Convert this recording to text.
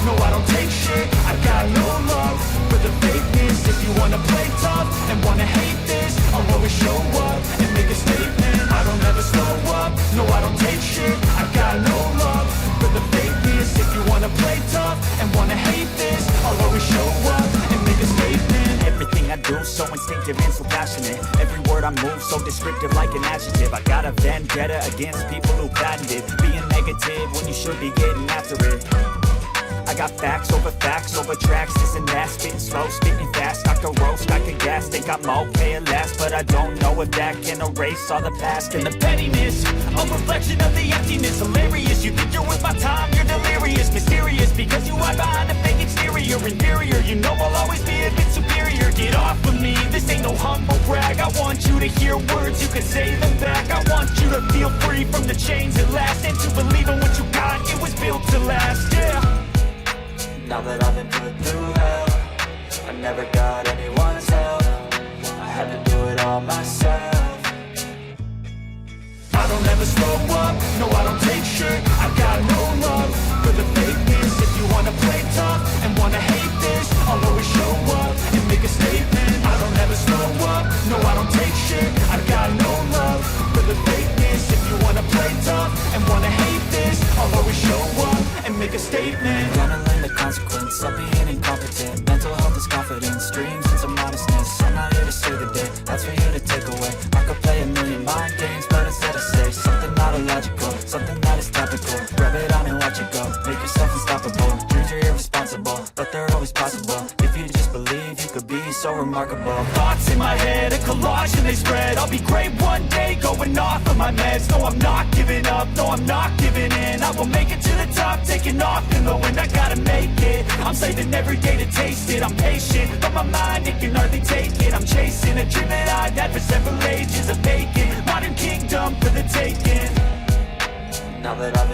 no I don't take shit. I got no love for the fakeness. If you wanna play tough and wanna hate this, I'll always show up and make a statement. I don't ever slow up, no I don't take shit. I got no love for the fakeness. If you wanna play tough and wanna hate this, I'll always show up and make a statement. Everything I do so instinctive and so passionate. Every word I move so descriptive like an adjective. I got a vendetta against people who patented being negative when you should be getting after it. I got facts over tracks, this and that. Spitting slow, spitting fast, I could roast, I could gas. Think I'm okay at last, but I don't know if that can erase all the past. And the pettiness, a reflection of the emptiness. Hilarious, you think you're worth my time, you're delirious. Mysterious, because you hide behind a fake exterior. Inferior, you know I'll always be a bit superior. Get off of me, this ain't no humble brag. I want you to hear words, you can say them back. I want you to feel free from the chains at last, and to believe in what you got, it was built to last, yeah. Now that I've been put through hell, I never got anyone's help. I had to do it all myself. I don't ever slow up, no I don't take shit. I got no love for the fakeness. If you wanna play tough and wanna hate this, I'll always show up and make a statement. I don't ever slow up, no I don't take shit. I got no love for the fakeness. If you wanna play tough and wanna hate this, I'll always show up and make a statement. Gonna learn the consequence of being incompetent. Mental health is confidence, dreams and some modestness. I'm not here to save the day, that's for you to take away. I could play a million mind games, but instead I say something not illogical, something that is topical. Rub it on and watch it go, make yourself unstoppable. Dreams are irresponsible, but they're always possible. If you just believe, you could be so remarkable. Thoughts in my head, a collage and they spread. I'll be great one day, going off of my meds. No, I'm not giving up, no, I'm not giving in. I will make it to the top, taking off in the wind. I gotta make it, I'm saving every day to taste it. I'm patient, but my mind, it can hardly take it. I'm chasing a dream that I've had for several ages. A vacant modern kingdom for the taking. Now that I've